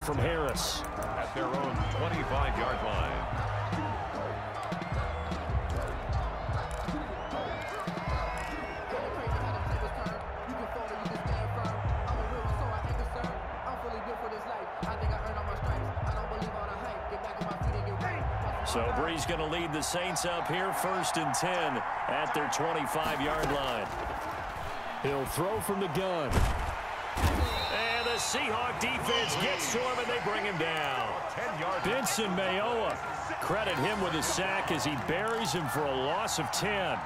from Harris. At their own 25-yard line. So Bree's going to lead the Saints up here, 1st and 10 at their 25-yard line. He'll throw from the gun. And the Seahawk defense gets to him, and they bring him down. Benson Mayowa, credit him with a sack as he buries him for a loss of 10.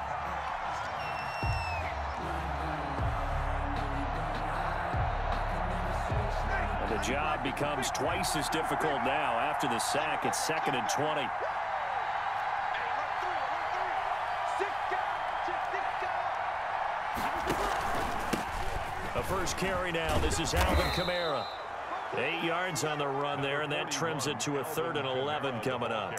And the job becomes twice as difficult now. After the sack, it's 2nd and 20. A first carry now. This is Alvin Kamara. 8 yards on the run there, and that trims it to a 3rd and 11 coming up.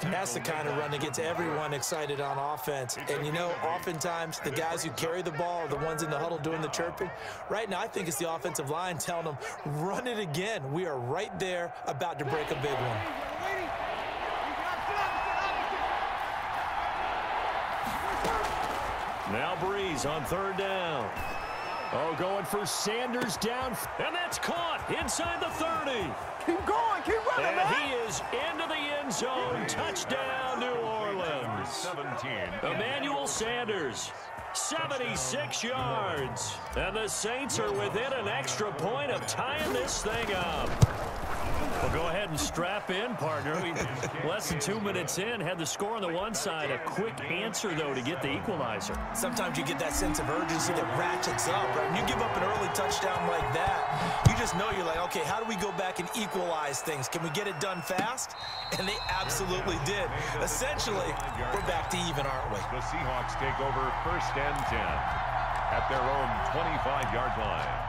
That's the kind of run that gets everyone excited on offense. And, you know, oftentimes the guys who carry the ball are the ones in the huddle doing the chirping. Right now, I think it's the offensive line telling them, run it again. We are right there about to break a big one. Now Breeze on 3rd down. Oh, going for Sanders down. And that's caught inside the 30. Keep going. Keep running, man. He is into the end zone. Touchdown, New Orleans. 17. Emmanuel Sanders, 76 yards. And the Saints are within an extra point of tying this thing up. Well, go ahead and strap in, partner. Less than 2 minutes in, had the score on the one side. A quick answer, though, to get the equalizer. Sometimes you get that sense of urgency that ratchets up, right? When you give up an early touchdown like that, you just know you're like, okay, how do we go back and equalize things? Can we get it done fast? And they absolutely did. Essentially, we're back to even, aren't we? The Seahawks take over 1st and 10 at their own 25-yard line.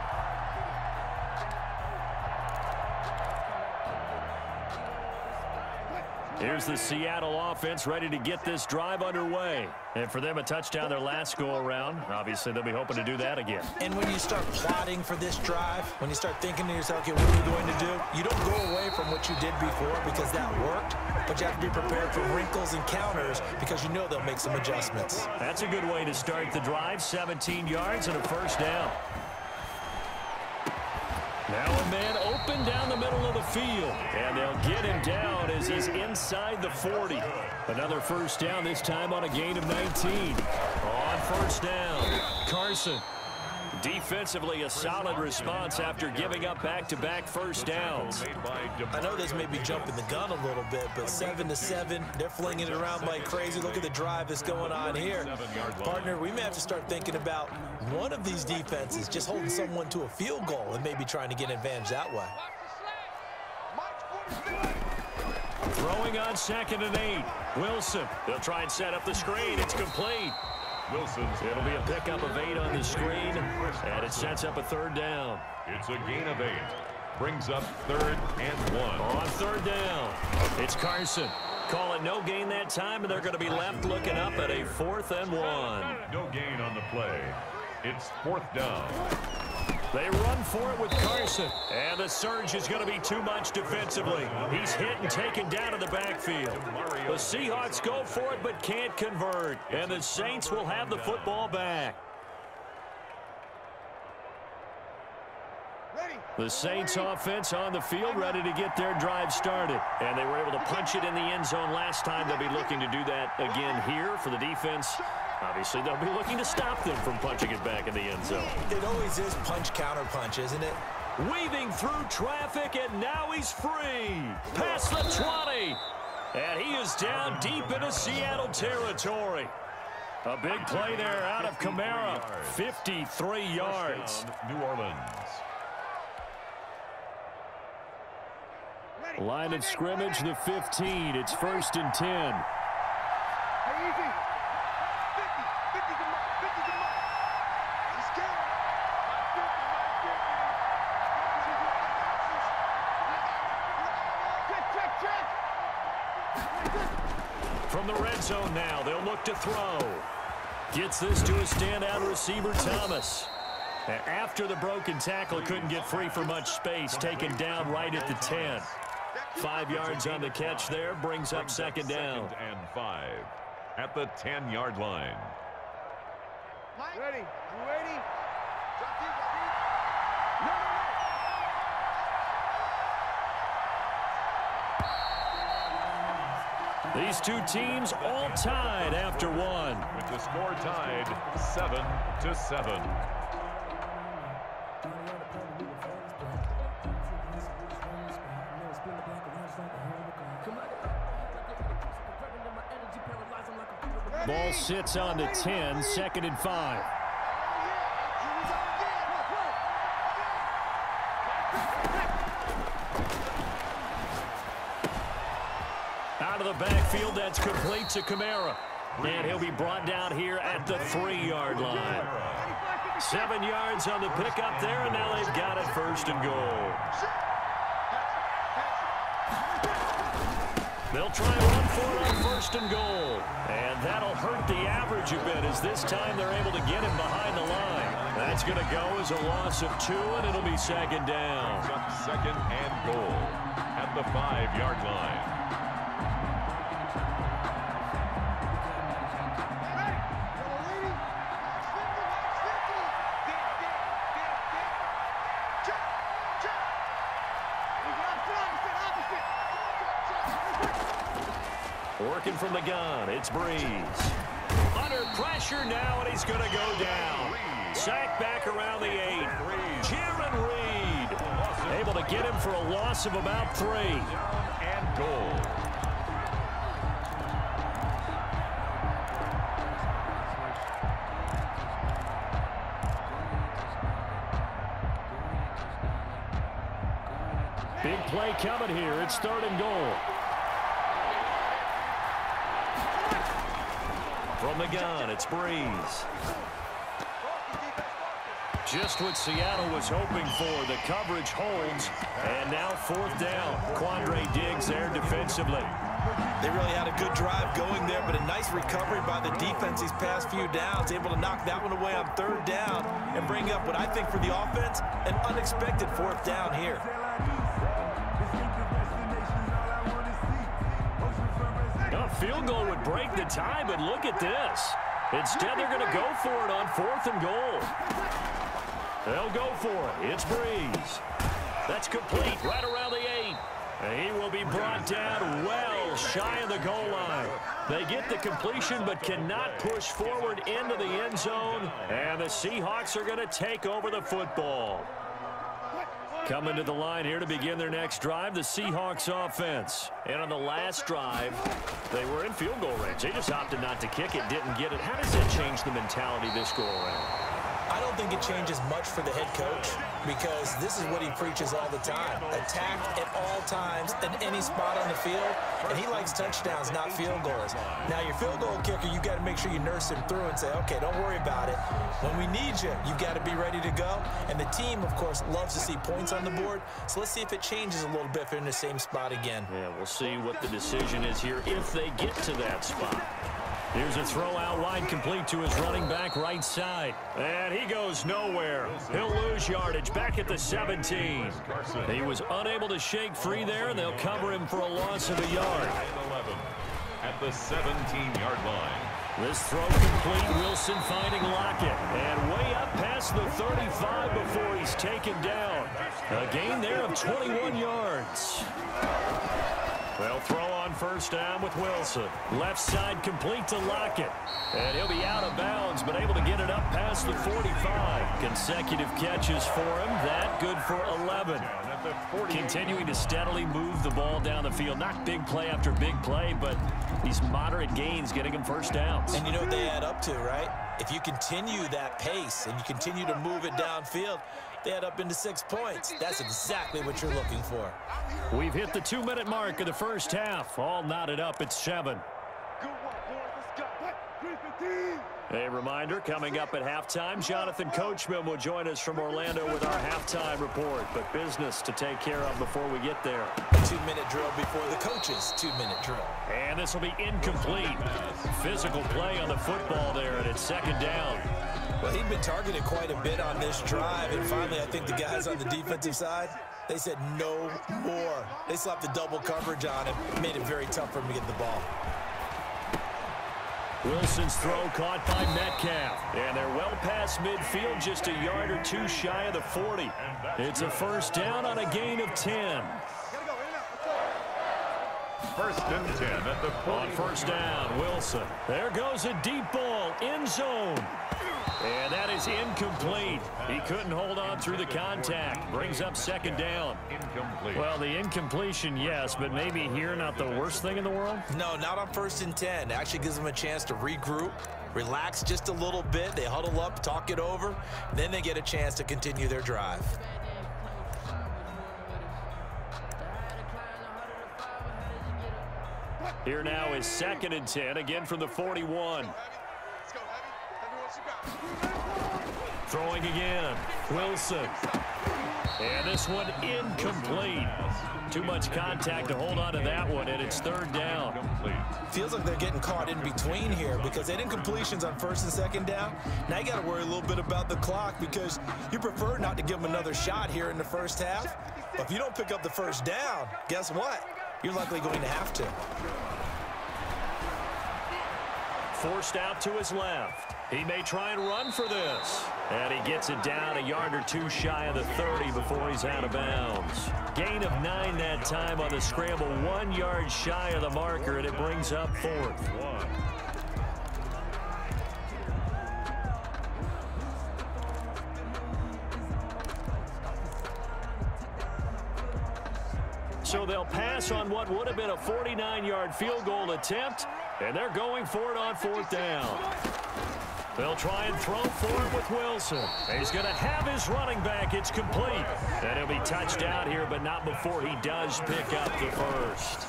Here's the Seattle offense ready to get this drive underway. And for them, a touchdown their last go-around. Obviously, they'll be hoping to do that again. And when you start plotting for this drive, when you start thinking to yourself, okay, what are we going to do? You don't go away from what you did before because that worked, but you have to be prepared for wrinkles and counters because you know they'll make some adjustments. That's a good way to start the drive. 17 yards and a 1st down. Now a man open down the middle of the field. And they'll get him down as he's inside the 40. Another 1st down, this time on a gain of 19. On 1st down, Carson. Defensively, a solid response after giving up back-to-back 1st downs. I know this may be jumping the gun a little bit, but 7-7, they're flinging it around like crazy. Look at the drive that's going on here. Partner, we may have to start thinking about one of these defenses just holding someone to a field goal and maybe trying to get an advantage that way. Throwing on 2nd and 8. Wilson. They'll try and set up the screen. It's complete. It'll be a pickup of 8 on the screen, and it sets up a 3rd down. It's a gain of 8. Brings up 3rd and 1. On 3rd down, it's Carson. Call it no gain that time, and they're going to be left looking up at a 4th and 1. No gain on the play. It's 4th down. They run for it with Carson, and the surge is going to be too much defensively. He's hit and taken down in the backfield. The Seahawks go for it but can't convert, and the Saints will have the football back. The Saints offense on the field ready to get their drive started. And they were able to punch it in the end zone last time. They'll be looking to do that again here for the defense. Obviously, they'll be looking to stop them from punching it back in the end zone. It always is punch-counter-punch, isn't it? Weaving through traffic, and now he's free. Past the 20. And he is down deep into Seattle territory. A big play there out of Kamara. 53 yards. New Orleans. Line of scrimmage, the 15. It's 1st and 10. From the red zone now, they'll look to throw. Gets this to a standout receiver, Thomas. After the broken tackle, couldn't get free for much space, taken down right at the 10. 5 yards on the catch there, brings up second down. 2nd and 5 at the 10-yard line. Ready? You ready? These two teams all tied after one. With the score tied 7-7. Ball sits on the 10, 2nd and 5. Out of the backfield, that's complete to Kamara. And he'll be brought down here at the 3-yard line. 7 yards on the pickup there, and now they've got it 1st and goal. They'll try one for it on 1st and goal. And that'll hurt the average a bit as this time they're able to get him behind the line. That's going to go as a loss of 2, and it'll be 2nd down. 2nd and goal at the 5-yard line. Working from the gun, it's Breeze. Under pressure now, and he's going to go down. Sacked back around the 8. Jaron Reed able to get him for a loss of about 3. And goal. Big play coming here. It's 3rd and goal. From the gun, it's Breeze. Just what Seattle was hoping for. The coverage holds, and now 4th down. Quandre Diggs there defensively. They really had a good drive going there, but a nice recovery by the defense these past few downs. Able to knock that one away on 3rd down and bring up what I think for the offense, an unexpected 4th down here. Field goal would break the tie, but look at this. Instead, they're going to go for it on 4th and goal. They'll go for it. It's Breeze. That's complete right around the 8. And he will be brought down well shy of the goal line. They get the completion but cannot push forward into the end zone. And the Seahawks are going to take over the football. Coming to the line here to begin their next drive, the Seahawks offense. And on the last drive, they were in field goal range. They just opted not to kick it, didn't get it. How does that change the mentality this go around? I don't think it changes much for the head coach because this is what he preaches all the time. Attack at all times in any spot on the field, and he likes touchdowns, not field goals. Now, your field goal kicker, you've got to make sure you nurse him through and say, okay, don't worry about it. When we need you, you've got to be ready to go. And the team, of course, loves to see points on the board. So let's see if it changes a little bit if they're in the same spot again. Yeah, we'll see what the decision is here if they get to that spot. Here's a throw out wide, complete to his running back right side. And he goes nowhere. He'll lose yardage back at the 17. He was unable to shake free there, and they'll cover him for a loss of a yard. 11 at the 17-yard line. This throw complete, Wilson finding Lockett. And way up past the 35 before he's taken down. A gain there of 21 yards. They'll throw on 1st down with Wilson. Left side complete to Lockett. And he'll be out of bounds, but able to get it up past the 45. Consecutive catches for him. That good for 11. Continuing to steadily move the ball down the field. Not big play after big play, but these moderate gains getting him 1st downs. And you know what they add up to, right? If you continue that pace and you continue to move it downfield, they add up into 6 points. That's exactly what you're looking for. We've hit the 2-minute mark of the 1st half. All knotted up at 7. A reminder, coming up at halftime, Jonathan Coachman will join us from Orlando with our halftime report. But business to take care of before we get there. A 2-minute drill before the coach's 2-minute drill. And this will be incomplete. Physical play on the football there, and it's 2nd down. Well, he'd been targeted quite a bit on this drive, and finally I think the guys on the defensive side, they said no more. They slapped the double coverage on him, made it very tough for him to get the ball. Wilson's throw caught by Metcalf. And they're well past midfield, just a yard or two shy of the 40. It's a first down on a gain of 10. First and 10 at the 40. On first down, Wilson. There goes a deep ball, end zone. And that is incomplete. He couldn't hold on through the contact. Brings up second down. Incomplete. Well, the incompletion, yes, but maybe here not the worst thing in the world? No, not on first and 10. Actually gives them a chance to regroup, relax just a little bit. They huddle up, talk it over. Then they get a chance to continue their drive. Here now is second and 10, again from the 41. Throwing again, Wilson. And this one incomplete. Too much contact to hold on to that one, and it's third down. Feels like they're getting caught in between here because they did incompletions on first and second down. Now you got to worry a little bit about the clock because you prefer not to give them another shot here in the first half. But if you don't pick up the first down, guess what? You're likely going to have to. Forced out to his left. He may try and run for this. And he gets it down a yard or two shy of the 30 before he's out of bounds. Gain of 9 that time on the scramble, 1 yard shy of the marker, and it brings up fourth. So they'll pass on what would have been a 49-yard field goal attempt, and they're going for it on fourth down. They'll try and throw for it with Wilson. He's going to have his running back. It's complete. And he'll be touched out here, but not before he does pick up the first.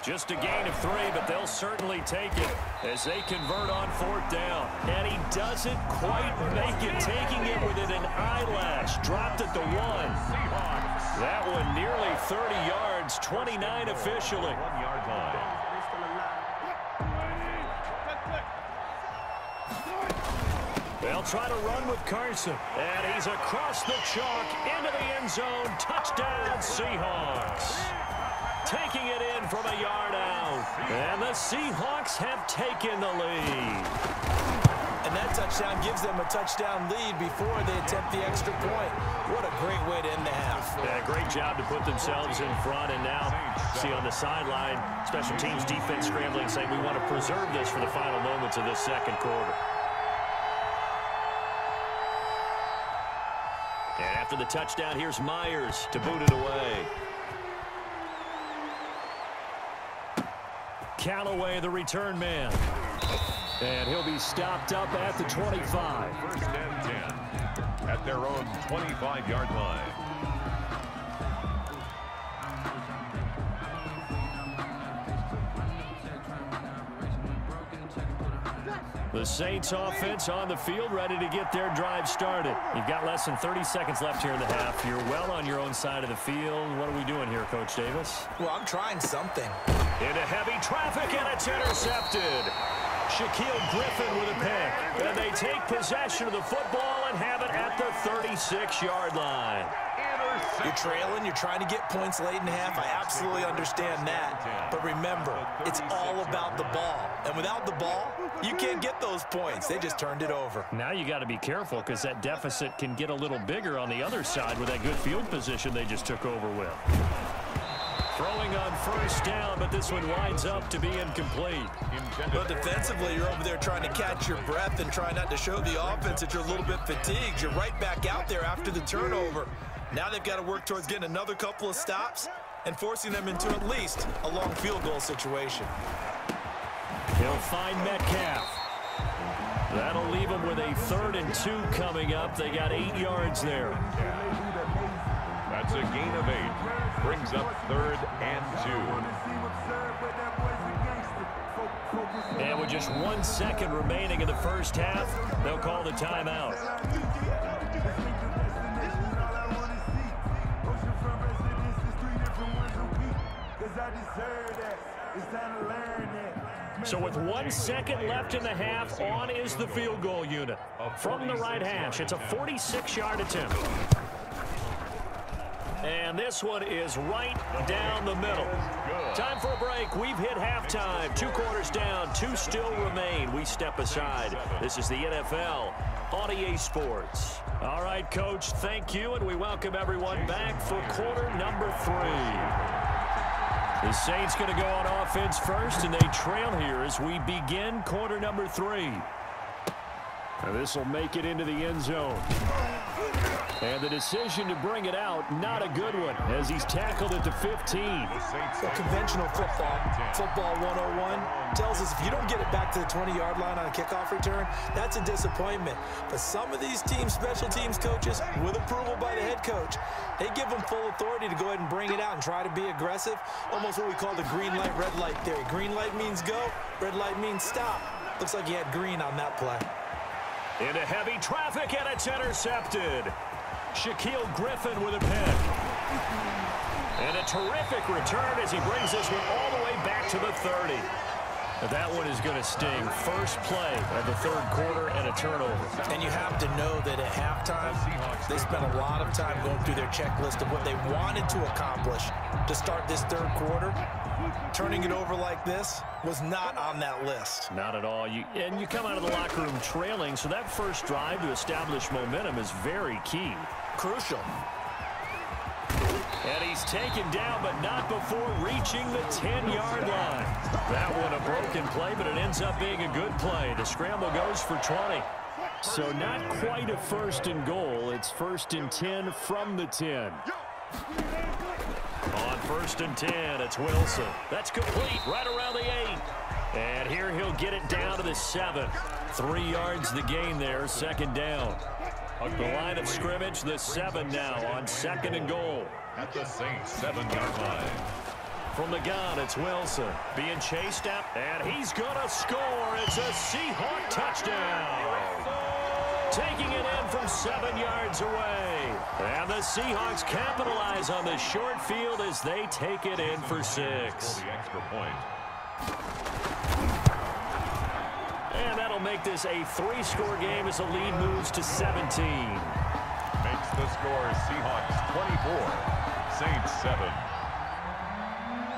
Just a gain of 3, but they'll certainly take it as they convert on fourth down. And he doesn't quite make it, taking it within an eyelash. Dropped at the 1. That one nearly 30 yards, 29 officially. 1 yard line. They'll try to run with Carson. And he's across the chalk into the end zone. Touchdown, Seahawks. Taking it in from a yard out. And the Seahawks have taken the lead. And that touchdown gives them a touchdown lead before they attempt the extra point. What a great way to end the half. Yeah, great job to put themselves in front. And now, see on the sideline, special teams defense scrambling, saying we want to preserve this for the final moments of this second quarter. And after the touchdown, here's Myers to boot it away. Callaway, the return man. And he'll be stopped up at the 25. First and 10 at their own 25-yard line. The Saints offense on the field, ready to get their drive started. You've got less than 30 seconds left here in the half. You're well on your own side of the field. What are we doing here, Coach Davis? Well, I'm trying something. Into heavy traffic, and it's intercepted. Shaquille Griffin with a pick. And they take possession of the football and have it at the 36-yard line. You're trailing, you're trying to get points late in the half. I absolutely understand that. But remember, it's all about the ball. And without the ball, you can't get those points. They just turned it over. Now you got to be careful because that deficit can get a little bigger on the other side with that good field position they just took over with. Throwing on first down, but this one winds up to be incomplete. But defensively, you're over there trying to catch your breath and try not to show the offense that you're a little bit fatigued. You're right back out there after the turnover. Now they've got to work towards getting another couple of stops and forcing them into at least a long field goal situation. He'll find Metcalf. That'll leave them with a 3rd and 2 coming up. They got 8 yards there. That's a gain of 8. Brings up 3rd and 2. And with just 1 second remaining in the first half, they'll call the timeout. I deserve that. So with 1 second left in the half, on is the field goal unit. From the right hash, it's a 46-yard attempt. And this one is right down the middle. Time for a break. We've hit halftime. 2 quarters down, 2 still remain. We step aside. This is the NFL on EA Sports. All right, Coach, thank you, and we welcome everyone back for quarter number 3. The Saints going to go on offense first, and they trail here as we begin quarter number 3. And this will make it into the end zone. And the decision to bring it out, not a good one, as he's tackled at the 15. So conventional football 101, tells us if you don't get it back to the 20-yard line on a kickoff return, that's a disappointment. But some of these teams, special teams coaches, with approval by the head coach, they give them full authority to go ahead and bring it out and try to be aggressive, almost what we call the green light, red light theory. Green light means go, red light means stop. Looks like he had green on that play. Into heavy traffic, and it's intercepted. Shaquille Griffin with a pick. And a terrific return as he brings this one all the way back to the 30. That one is going to sting. First play of the 3rd quarter and a turnover. And you have to know that at halftime, they spent a lot of time going through their checklist of what they wanted to accomplish to start this 3rd quarter. Turning it over like this was not on that list. Not at all. You come out of the locker room trailing, so that first drive to establish momentum is very key. Crucial. And he's taken down, but not before reaching the 10-yard line. That one a broken play, but it ends up being a good play. The scramble goes for 20. So not quite a 1st and goal. It's 1st and 10 from the 10. On 1st and 10, it's Wilson. That's complete right around the 8. And here he'll get it down to the 7. 3 yards the gain there, 2nd down. The line of scrimmage, the 7 now on 2nd and goal. At the Saints 7-yard line. From the gun, it's Wilson being chased out, and he's gonna score. It's a Seahawk touchdown. Taking it in from 7 yards away. And the Seahawks capitalize on the short field as they take it in for 6. The extra point. And that'll make this a 3-score game as the lead moves to 17. Makes the score Seahawks 24, Saints 7.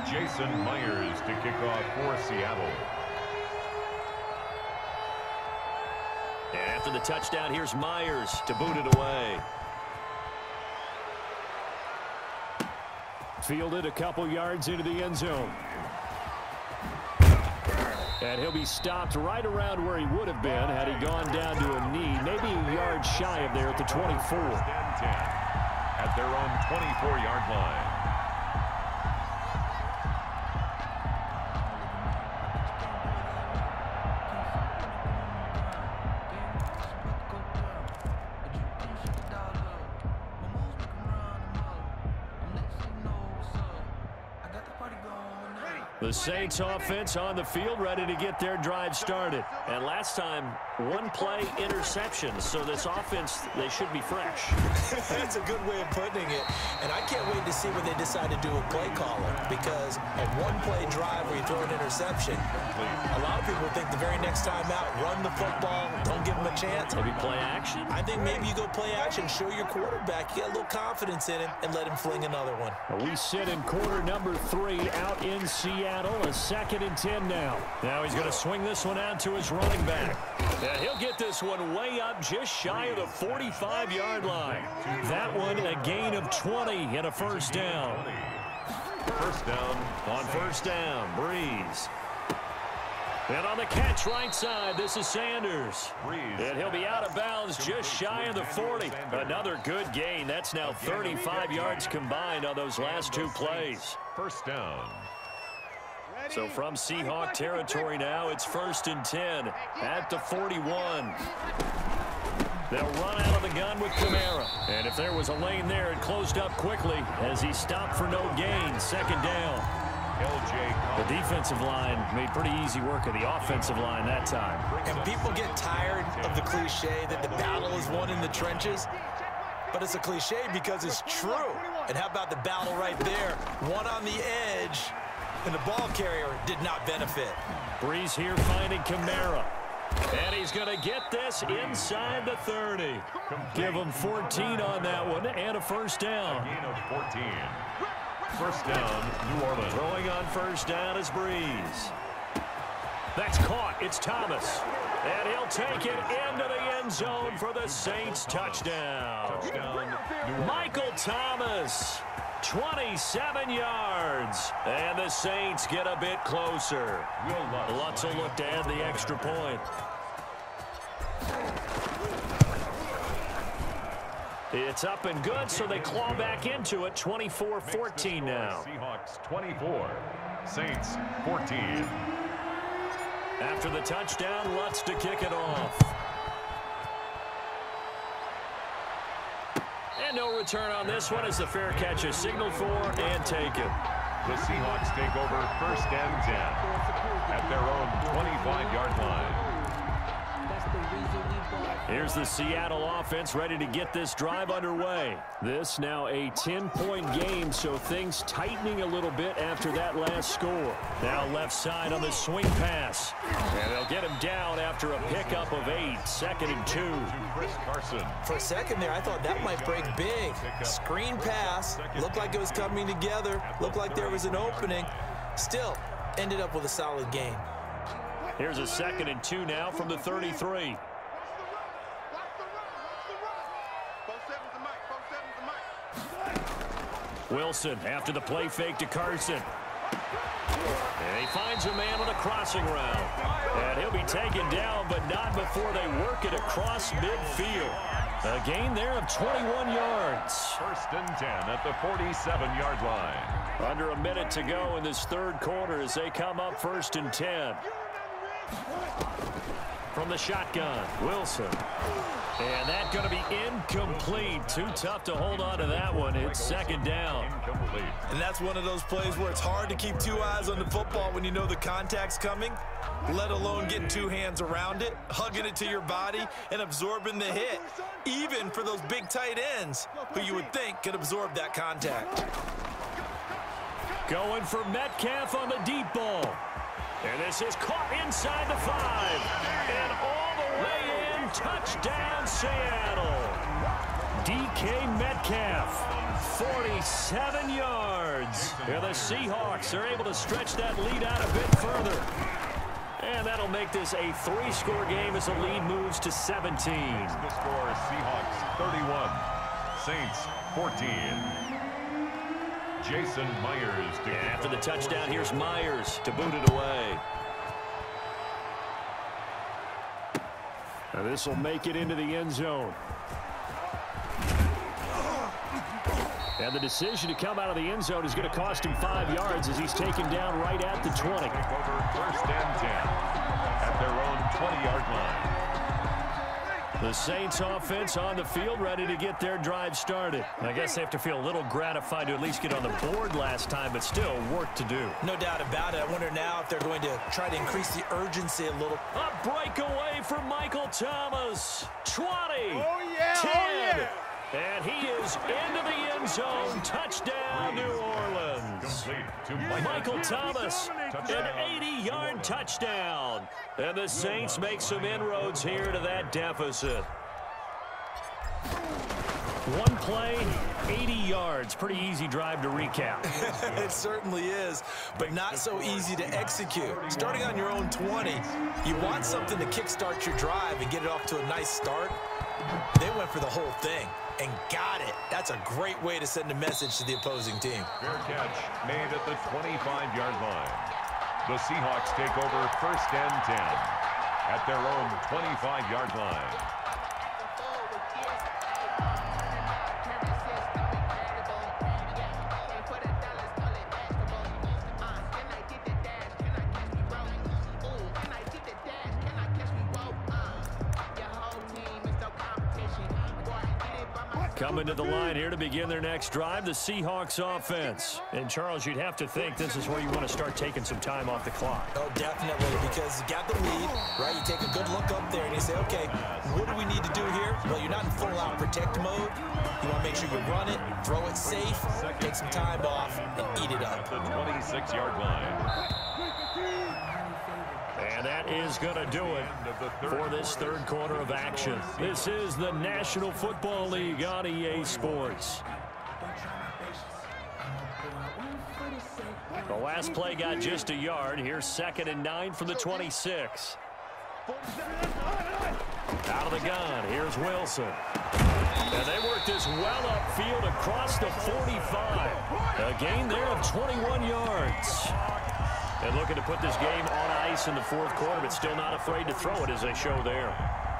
Jason Myers to kick off for Seattle. And after the touchdown, here's Myers to boot it away. Fielded a couple yards into the end zone. And he'll be stopped right around where he would have been had he gone down to a knee, maybe a yard shy of there at the 24. At their own 24-yard line. The Saints offense on the field, ready to get their drive started. And last time, 1 play interception. So this offense, they should be fresh. That's a good way of putting it. And I can't wait to see what they decide to do with play calling. Because a 1-play drive where you throw an interception, a lot of people think the very next time out, run the football, don't give them a chance. Maybe play action? I think maybe you go play action, show your quarterback, you get a little confidence in him, and let him fling another one. We sit in quarter number 3 out in Seattle. A 2nd and 10 now. Now he's going to swing this one out to his running back. And he'll get this one way up just shy of the 45-yard line. That one a gain of 20 and a 1st down. First down. On 1st down, Breeze. And on the catch right side, this is Sanders. And he'll be out of bounds just shy of the 40. Another good gain. That's now 35 yards combined on those last 2 plays. First down. So from Seahawk territory now, it's 1st and 10 at the 41. They'll run out of the gun with Kamara. And if there was a lane there, it closed up quickly as he stopped for no gain. 2nd down. The defensive line made pretty easy work of the offensive line that time. And people get tired of the cliche that the battle is won in the trenches. But it's a cliche because it's true. And how about the battle right there? One on the edge. and the ball carrier did not benefit. Breeze here finding Kamara. And he's going to get this inside the 30. Give him 14 on that one and a first down. A gain of 14. First down, New Orleans. Throwing on first down is Breeze. That's caught. It's Thomas. And he'll take it into the end zone for the Saints touchdown. Michael Thomas, 27 yards. And the Saints get a bit closer. Lutz will look to add the extra point. It's up and good, so they claw back into it. 24-14 now. Seahawks 24, Saints 14. After the touchdown, Lutz to kick it off. And no return on this one as the fair catch is signaled for and taken. The Seahawks take over first and 10 at their own 25-yard line. Here's the Seattle offense ready to get this drive underway. This now a 10-point game, so things tightening a little bit after that last score. Now left side on the swing pass. And they'll get him down after a pickup of 8. 2nd and 2. Chris Carson. For a second there, I thought that might break big. Screen pass. Looked like it was coming together. Looked like there was an opening. Still, ended up with a solid game. Here's a 2nd and 2 now from the 33. Wilson after the play fake to Carson. And he finds a man on a crossing route. And he'll be taken down, but not before they work it across midfield. A gain there of 21 yards. First and 10 at the 47-yard line. Under a minute to go in this third quarter as they come up 1st and 10. From the shotgun, Wilson. And that's going to be incomplete. Too tough to hold on to that one. It's 2nd down. Incomplete. And that's one of those plays where it's hard to keep 2 eyes on the football when you know the contact's coming, let alone getting 2 hands around it, hugging it to your body, and absorbing the hit, even for those big tight ends who you would think could absorb that contact. Going for Metcalf on the deep ball. And this is caught inside the 5. And all the way in. Touchdown, Seattle. DK Metcalf, 47 yards. Here the Seahawks are able to stretch that lead out a bit further. And that'll make this a 3-score game as the lead moves to 17. The score, Seahawks 31, Saints 14. Jason Myers. And after the touchdown, here's Myers to boot it away. Now this will make it into the end zone. And the decision to come out of the end zone is going to cost him 5 yards as he's taken down right at the 20. Take over first and 10 at their own 20-yard line. The Saints offense on the field ready to get their drive started. I guess they have to feel a little gratified to at least get on the board last time, but still work to do. No doubt about it. I wonder now if they're going to try to increase the urgency a little. A breakaway for Michael Thomas. 20. Oh, yeah. 10. Oh, yeah. And he is into the end zone. Touchdown, New Orleans. Michael Thomas, an 80-yard touchdown. And the Saints make some inroads here to that deficit. One play, 80 yards. Pretty easy drive to recap. It certainly is, but not so easy to execute. Starting on your own 20, you want something to kickstart your drive and get it off to a nice start. They went for the whole thing and got it. That's a great way to send a message to the opposing team. Fair catch made at the 25-yard line. The Seahawks take over first and 10 at their own 25-yard line. Coming to the line here to begin their next drive, the Seahawks offense. And, Charles, you'd have to think this is where you want to start taking some time off the clock. Oh, definitely, because you got the lead, right? You take a good look up there and you say, okay, what do we need to do here? Well, you're not in full-out protect mode. You want to make sure you run it, throw it safe, take some time off, and eat it up. At the 26-yard line. And that is going to do it for this third quarter of action. This is the National Football League on EA Sports. The last play got just a yard. Here's 2nd and 9 from the 26. Out of the gun, here's Wilson. And they work this well upfield across the 45. A gain there of 21 yards. And looking to put this game on ice in the fourth quarter, but still not afraid to throw it as they show there.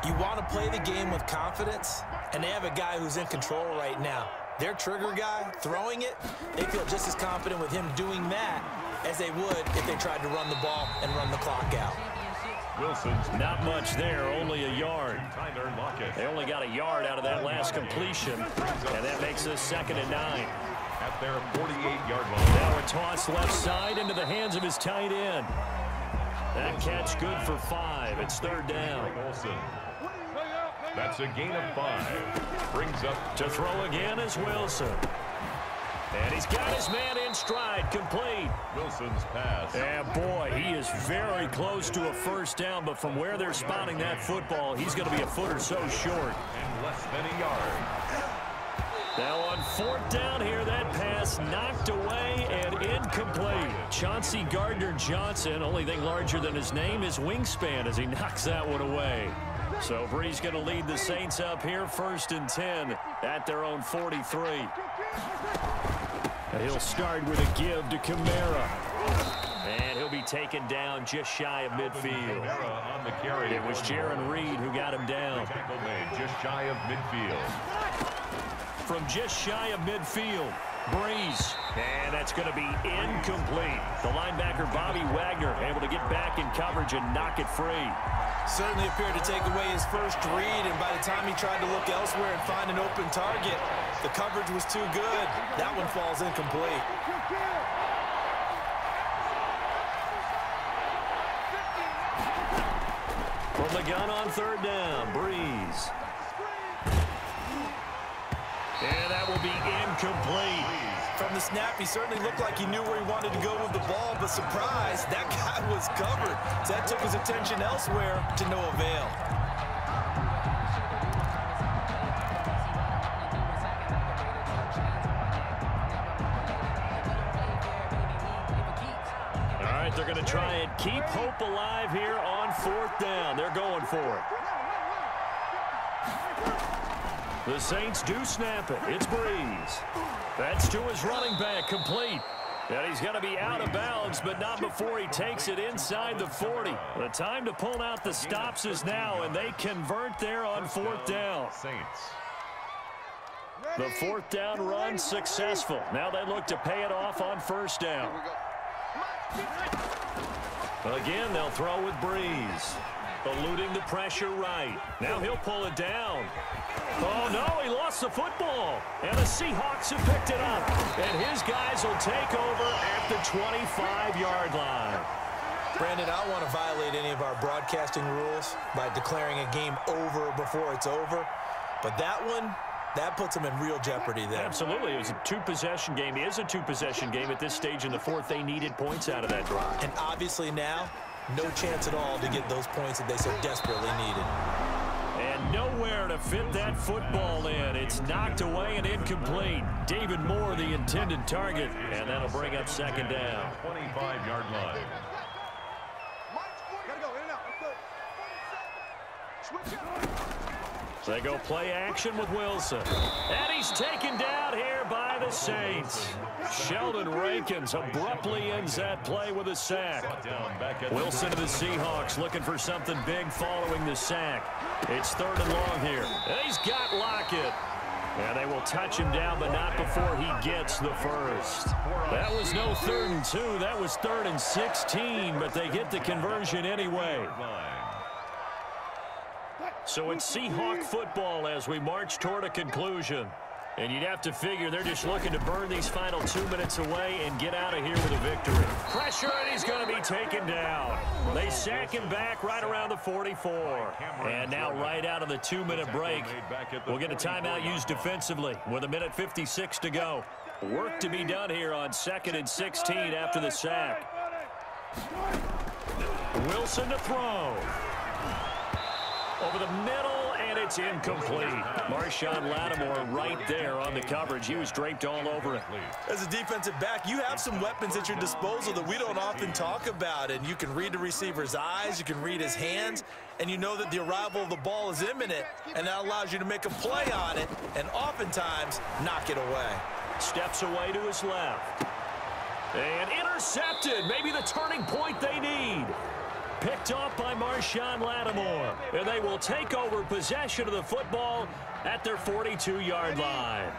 You want to play the game with confidence, and they have a guy who's in control right now. Their trigger guy, throwing it, they feel just as confident with him doing that as they would if they tried to run the ball and run the clock out. Wilson's not much there, only a yard. They only got a yard out of that last completion, and that makes this 2nd and 9. At their 48-yard line. Now a toss left side into the hands of his tight end. That catch good for 5. It's 3rd down. That's a gain of 5. Brings up to throw again is Wilson. And he's got his man in stride, complete. Wilson's pass. And boy, he is very close to a first down, but from where they're spotting that football, he's going to be a foot or so short. And less than a yard. Now on 4th down here, that pass knocked away and incomplete. Chauncey Gardner-Johnson, only thing larger than his name is wingspan as he knocks that one away. So Bree's going to lead the Saints up here, 1st and 10 at their own 43. He'll start with a give to Kamara. And he'll be taken down just shy of midfield. On the carry. It was Jaron Reed who got him down. Tackle made just shy of midfield. From just shy of midfield, Breeze. And that's going to be incomplete. The linebacker, Bobby Wagner, able to get back in coverage and knock it free. Certainly appeared to take away his first read, and by the time he tried to look elsewhere and find an open target, the coverage was too good. That one falls incomplete. From the gun on 3rd down, Breeze. And that will be incomplete. From the snap, he certainly looked like he knew where he wanted to go with the ball, but surprise, that guy was covered. So that took his attention elsewhere to no avail. All right, they're going to try and keep hope alive here on 4th down. They're going for it. The Saints do snap it. It's Breeze. That's to his running back, complete. And he's going to be out of bounds, but not before he takes it inside the 40. The time to pull out the stops is now, and they convert there on 4th down. Saints. The 4th down run successful. Now they look to pay it off on 1st down. Again, they'll throw with Breeze. Eluding the pressure right. Now he'll pull it down. Oh, no, he lost the football. And the Seahawks have picked it up. And his guys will take over at the 25-yard line. Brandon, I don't want to violate any of our broadcasting rules by declaring a game over before it's over. But that one, that puts them in real jeopardy there. Absolutely. It was a 2-possession game. It is a 2-possession game at this stage in the 4th. They needed points out of that drive. And obviously now, no chance at all to get those points that they so desperately needed. And nowhere to fit that football in. It's knocked away and incomplete. David Moore, the intended target, and that'll bring up 2nd down. 25-yard line. So they go play action with Wilson. And he's taken down here by the Saints. Sheldon Rankins abruptly ends that play with a sack. Wilson to the Seahawks looking for something big following the sack. It's 3rd and long here. And he's got Lockett. And they will touch him down, but not before he gets the first. That was no 3rd and 2. That was 3rd and 16, but they get the conversion anyway. So it's Seahawk football as we march toward a conclusion. And you'd have to figure they're just looking to burn these final 2 minutes away and get out of here with a victory. Pressure, and he's going to be taken down. They sack him back right around the 44. And now right out of the 2-minute break, we'll get a timeout used defensively with 1:56 to go. Work to be done here on 2nd and 16 after the sack. Wilson to throw. Over the middle, and it's incomplete. Marshawn Lattimore right there on the coverage. He was draped all over it. As a defensive back, you have some weapons at your disposal that we don't often talk about. And you can read the receiver's eyes, you can read his hands, and you know that the arrival of the ball is imminent, and that allows you to make a play on it and oftentimes knock it away. Steps away to his left. And intercepted. Maybe the turning point they need. Picked off by Marshawn Lattimore. And they will take over possession of the football at their 42-yard line.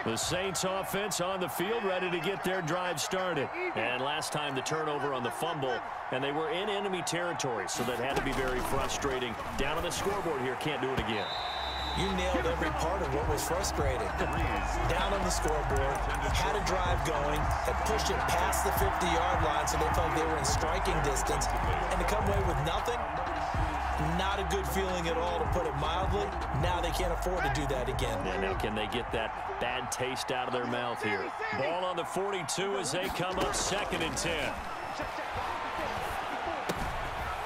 The Saints offense on the field ready to get their drive started. And last time the turnover on the fumble, and they were in enemy territory, so that had to be very frustrating. Down on the scoreboard here, can't do it again. You nailed every part of what was frustrating. Down on the scoreboard, had a drive going, had pushed it past the 50-yard line so they felt like they were in striking distance, and to come away with nothing, not a good feeling at all, to put it mildly. Now they can't afford to do that again. Yeah, now can they get that bad taste out of their mouth here? Ball on the 42 as they come up 2nd and 10.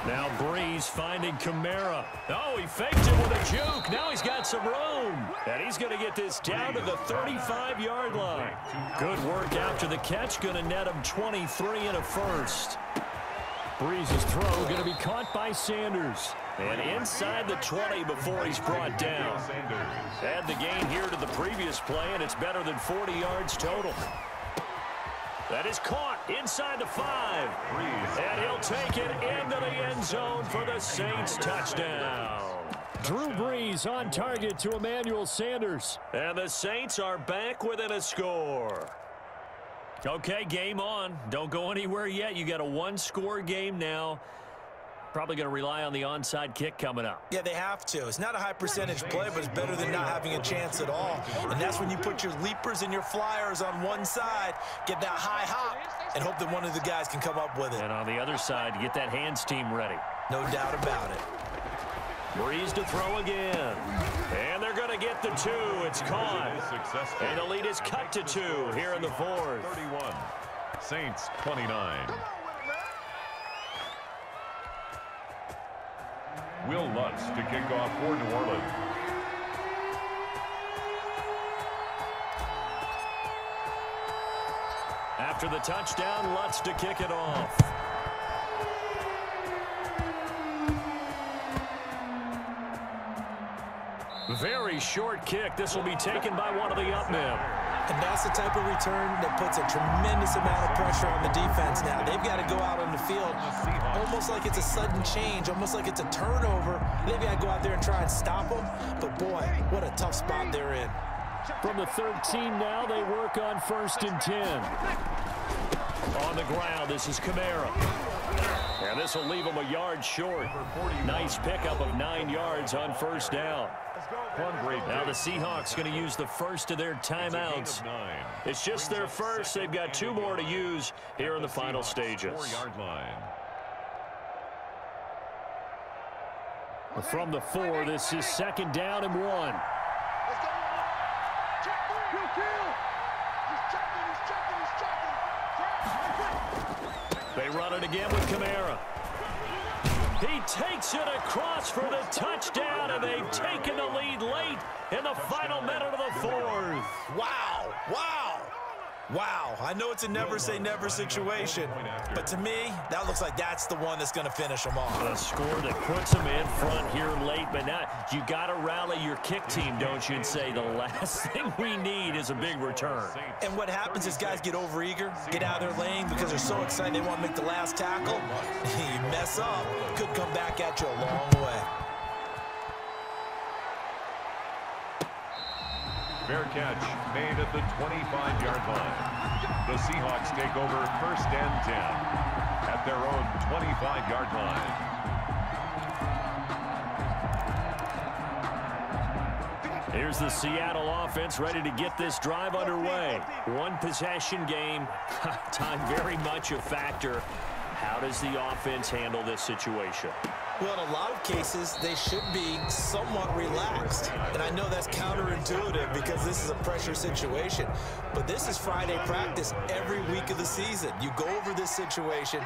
Now Breeze finding Kamara. Oh, he faked it with a juke. Now he's got some room. And he's going to get this down to the 35-yard line. Good work after the catch. Going to net him 23 and a first. Breeze's throw going to be caught by Sanders. And inside the 20 before he's brought down. Add the gain here to the previous play, and it's better than 40 yards total. That is caught inside the 5. And he'll take it into the end zone for the Saints touchdown. Drew Brees on target to Emmanuel Sanders. And the Saints are back within a score. Okay, game on. Don't go anywhere yet. You got a one-score game now. Probably going to rely on the onside kick coming up. Yeah, they have to. It's not a high percentage play, but it's better than not having a chance at all. And that's when you put your leapers and your flyers on one side, get that high hop, and hope that one of the guys can come up with it. And on the other side, get that hands team ready. No doubt about it. Breeze to throw again. And they're going to get the 2. It's caught. And the lead is cut to 2 here in the 4th. 31. Saints 29. Will Lutz to kick off for New Orleans. After the touchdown, Lutz to kick it off. Very short kick. This will be taken by one of the up men. And that's the type of return that puts a tremendous amount of pressure on the defense now. They've got to go out on the field almost like it's a sudden change, almost like it's a turnover. They've got to go out there and try and stop them. But, boy, what a tough spot they're in. From the 13 now, they work on 1st and 10. On the ground, this is Kamara. And this will leave him a yard short. Nice pickup of 9 yards on 1st down. Now the Seahawks going to use the first of their timeouts. It's just their first. They've got 2 more to use here in the final stages. From the 4, this is 2nd down and 1. They run it again with Kamara. He takes it across for the touchdown, and they've taken the lead late in the final minute of the 4th. Wow, wow, wow. I know it's a never-say-never situation, but to me, that looks like that's the one that's going to finish them off. A score that puts them in front here late, but now you got to rally your kick team, don't you, and say the last thing we need is a big return. And what happens is guys get overeager, get out of their lane because they're so excited they want to make the last tackle. You mess up, could come back at you a long way. Fair catch made at the 25-yard line. The Seahawks take over 1st and 10 at their own 25-yard line. Here's the Seattle offense ready to get this drive underway. One possession game. Time very much a factor. How does the offense handle this situation? Well, in a lot of cases, they should be somewhat relaxed. And I know that's counterintuitive because this is a pressure situation. But this is Friday practice every week of the season. You go over this situation,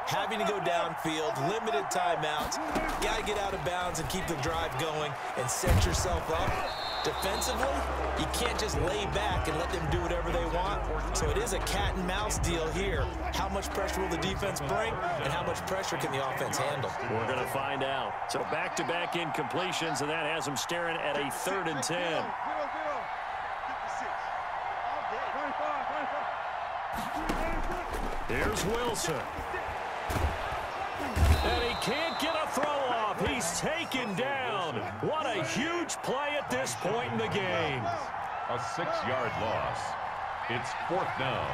having to go downfield, limited timeouts. You got to get out of bounds and keep the drive going and set yourself up. Defensively, you can't just lay back and let them do whatever they want. So it is a cat and mouse deal here. How much pressure will the defense bring, and how much pressure can the offense handle? We're going to find out. So back-to-back incompletions, and that has them staring at a 3rd and 10. Here's Wilson. And he can't get a throw off. He's taken down. What a huge play at this point in the game. A 6-yard loss. It's 4th down.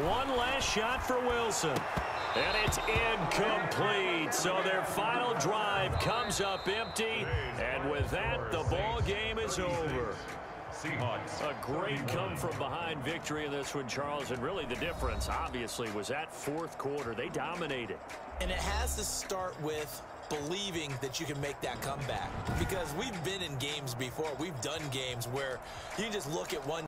One last shot for Wilson. And it's incomplete. So their final drive comes up empty. And with that, the ball game is over. Seahawks. A great come-from-behind victory in this one, Charles. And really the difference, obviously, was that 4th quarter. They dominated. And it has to start with believing that you can make that comeback. Because we've been in games before. We've done games where you just look at one